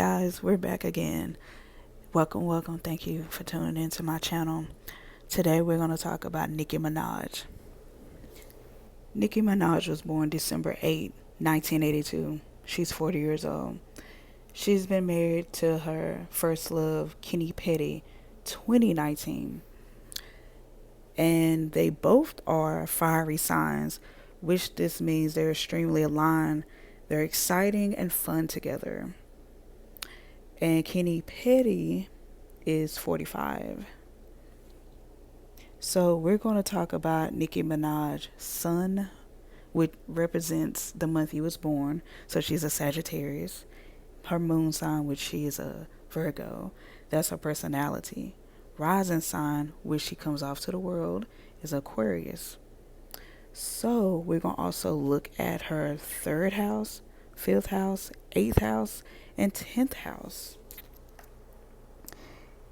guys, we're back again. Welcome. Thank you for tuning into my channel. Today we're going to talk about Nicki Minaj. Nicki Minaj was born December 8, 1982. She's 40 years old. She's been married to her first love, Kenny Petty, 2019. And they both are fiery signs, which this means they're extremely aligned. They're exciting and fun together. And Kenny Petty is 45. So we're going to talk about Nicki Minaj's sun, which represents the month he was born. So she's a Sagittarius. Her moon sign, which she is a Virgo. That's her personality. Rising sign, which she comes off to the world, is Aquarius. So we're going to also look at her third house, fifth house, eighth house, and 10th house.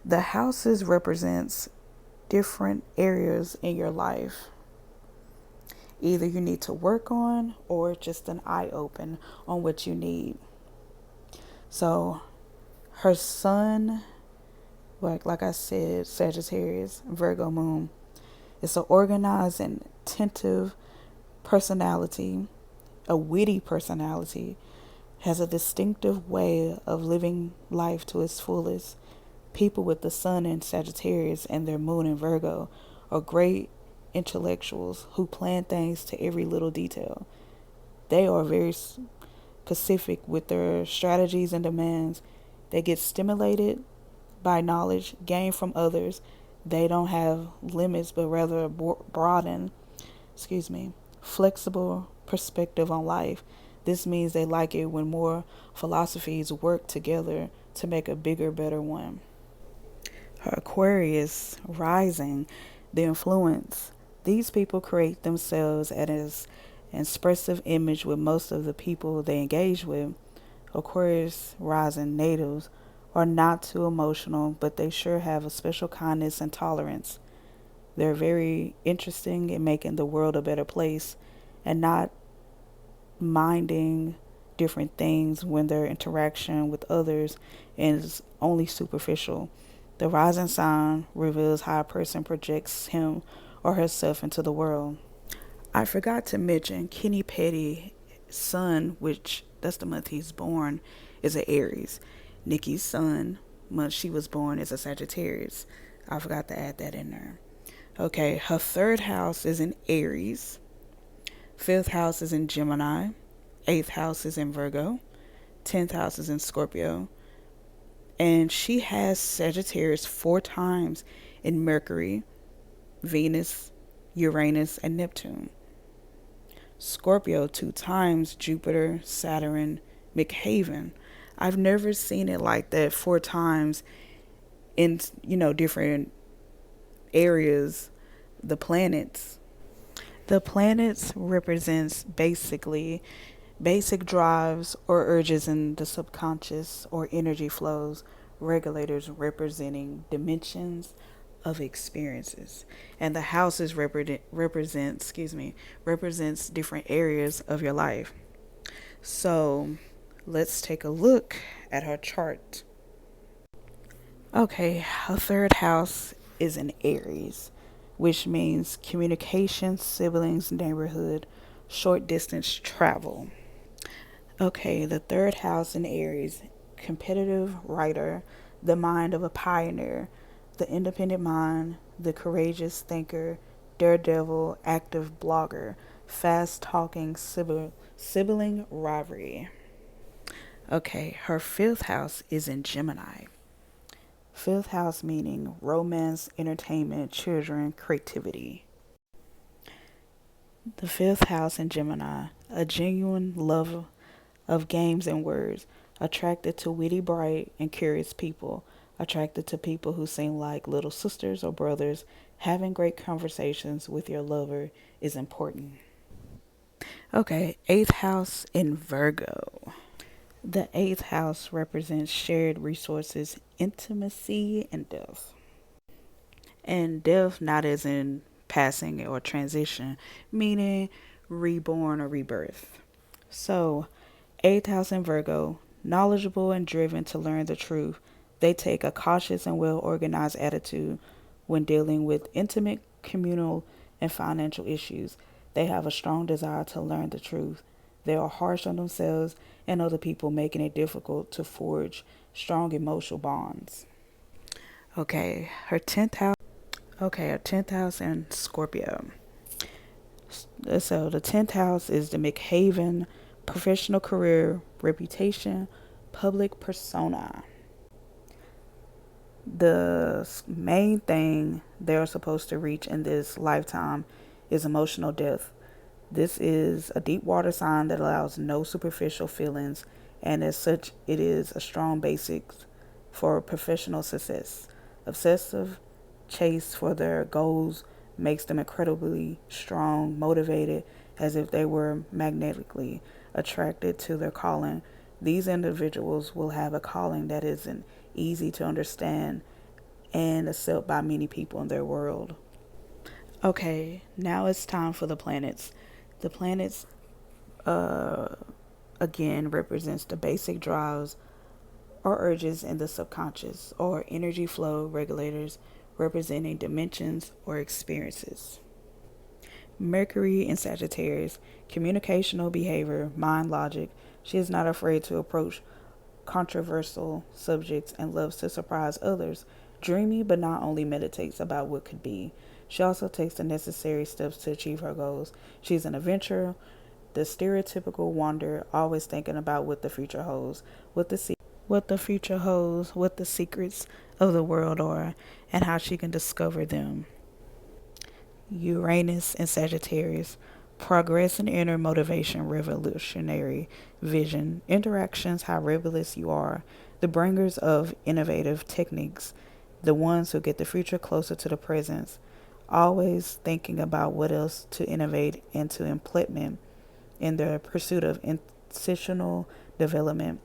The houses represents different areas in your life. Either you need to work on or just an eye open on what you need. So her sun, like I said, Sagittarius, Virgo moon, it's an organized and attentive personality, a witty personality, has a distinctive way of living life to its fullest. People with the sun in Sagittarius and their moon in Virgo are great intellectuals who plan things to every little detail. They are very specific with their strategies and demands. They get stimulated by knowledge gained from others. They don't have limits, but rather broaden, flexible perspective on life. This means they like it when more philosophies work together to make a bigger, better one. Her Aquarius rising, the influence. These people create themselves as an expressive image with most of the people they engage with. Aquarius rising natives are not too emotional, but they sure have a special kindness and tolerance. They're very interesting in making the world a better place and not minding different things when their interaction with others is only superficial. The rising sign reveals how a person projects him or herself into the world. I forgot to mention Kenny Petty's sun, which that's the month he's born, is an Aries. Nicki's sun, month she was born, is a Sagittarius. I forgot to add that in there. Okay, her third house is in Aries. Fifth house is in Gemini. Eighth house is in Virgo. 10th house is in Scorpio. And she has Sagittarius 4 times in Mercury, Venus, Uranus, and Neptune. Scorpio 2 times, Jupiter, Saturn, Midheaven. I've never seen it like that 4 times in, different areas. The planets represents basic drives or urges in the subconscious or energy flows. Regulators representing dimensions of experiences, and the houses represents different areas of your life. So let's take a look at her chart. Okay, her third house is in Aries, which means communication, siblings, neighborhood, short distance travel. Okay, the third house in Aries, competitive writer, the mind of a pioneer, the independent mind, the courageous thinker, daredevil, active blogger, fast talking sibling rivalry. Okay, her fifth house is in Gemini. Fifth house meaning romance, entertainment, children, creativity. The fifth house in Gemini, a genuine love of games and words, attracted to witty, bright, and curious people, attracted to people who seem like little sisters or brothers. Having great conversations with your lover is important. Okay, eighth house in Virgo. The eighth house represents shared resources, intimacy, and death. And death not as in passing or transition, meaning reborn or rebirth. So, eighth house in Virgo, knowledgeable and driven to learn the truth. They take a cautious and well organized attitude when dealing with intimate, communal, and financial issues. They have a strong desire to learn the truth. They are harsh on themselves and other people, making it difficult to forge strong emotional bonds. Okay, her 10th house. Okay, her 10th house in Scorpio. So the 10th house is the McHaven professional career, reputation, public persona. The main thing they're supposed to reach in this lifetime is emotional depth. This is a deep water sign that allows no superficial feelings, and as such, it is a strong basics for professional success. Obsessive chase for their goals makes them incredibly strong, motivated, as if they were magnetically attracted to their calling. These individuals will have a calling that isn't easy to understand and accept by many people in their world. Okay, now it's time for the planets. The planets, uh, again, represents the basic drives or urges in the subconscious, or energy flow regulators representing dimensions or experiences. Mercury in Sagittarius, communicational behavior, mind logic. She is not afraid to approach controversial subjects and loves to surprise others. Dreamy, but not only meditates about what could be. She also takes the necessary steps to achieve her goals. She's an adventurer, the stereotypical wanderer, always thinking about what the future holds, what the secrets of the world are, and how she can discover them. Uranus and Sagittarius. Progress and inner motivation, revolutionary vision, interactions, how rebellious you are, the bringers of innovative techniques, the ones who get the future closer to the present, always thinking about what else to innovate and to implement in their pursuit of institutional development.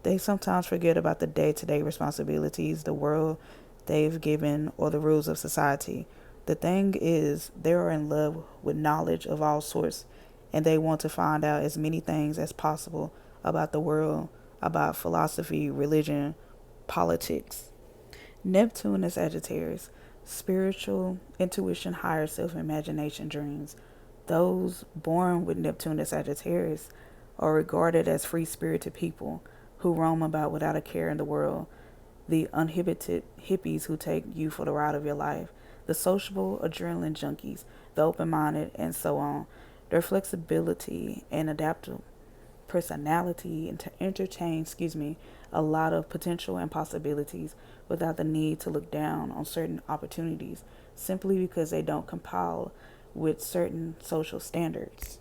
They sometimes forget about the day to day responsibilities, the world they've given, or the rules of society. The thing is, they are in love with knowledge of all sorts, and they want to find out as many things as possible about the world, about philosophy, religion, politics. Neptune is Sagittarius. Spiritual, intuition, higher self, imagination, dreams. Those born with Neptune as Sagittarius are regarded as free spirited people who roam about without a care in the world. The uninhibited hippies who take you for the ride of your life. The sociable adrenaline junkies, the open minded, and so on. Their flexibility and adaptable personality and to entertain, a lot of potential and possibilities without the need to look down on certain opportunities simply because they don't compile with certain social standards.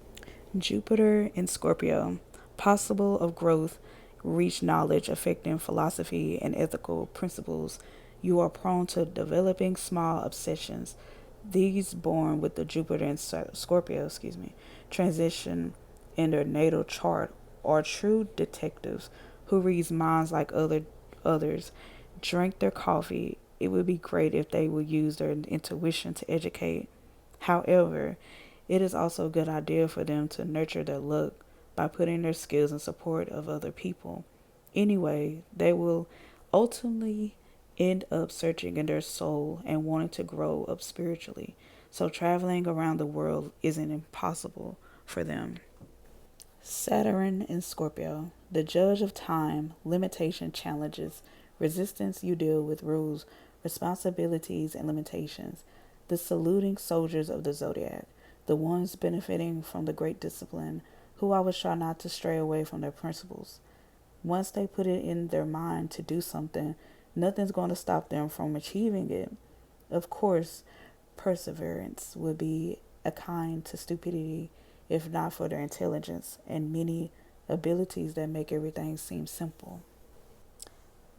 Jupiter in Scorpio, possible of growth, reach knowledge affecting philosophy and ethical principles. You are prone to developing small obsessions. These born with the Jupiter in Scorpio, transition in their natal chart are true detectives who read minds like others. Drink their coffee. It would be great if they would use their intuition to educate. However, it is also a good idea for them to nurture their luck by putting their skills in support of other people. Anyway, they will ultimately end up searching in their soul and wanting to grow up spiritually. So traveling around the world isn't impossible for them. Saturn in Scorpio, the judge of time, limitation, challenges, resistance. You deal with rules, responsibilities, and limitations. The saluting soldiers of the zodiac, the ones benefiting from the great discipline, who always try not to stray away from their principles. Once they put it in their mind to do something, nothing's going to stop them from achieving it. Of course, perseverance would be a kind to stupidity if not for their intelligence and many abilities that make everything seem simple.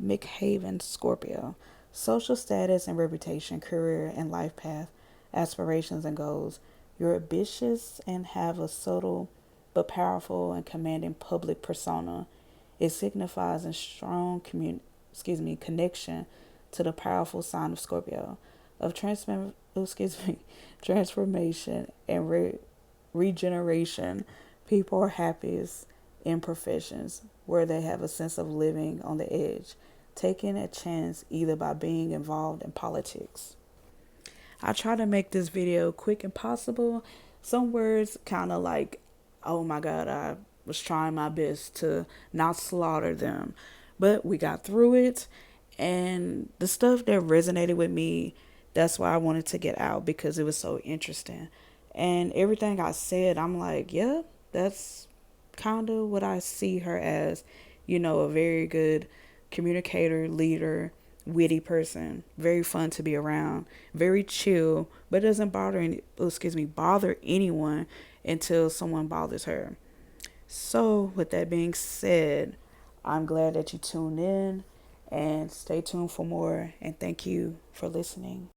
McHaven, Scorpio. Social status and reputation, career and life path, aspirations and goals. You're ambitious and have a subtle but powerful and commanding public persona. It signifies a strong connection to the powerful sign of Scorpio, of transformation and regeneration. People are happiest in professions where they have a sense of living on the edge, taking a chance either by being involved in politics. I try to make this video quick and possible. Some words kind of like, oh my God, I was trying my best to not slaughter them. But we got through it. And the stuff that resonated with me, that's why I wanted to get out because it was so interesting. And everything I said, I'm like, yeah, that's kind of what I see her as. A very good communicator, leader, witty person, very fun to be around, very chill, but doesn't bother anyone until someone bothers her. So, with that being said, I'm glad that you tuned in and stay tuned for more. And thank you for listening.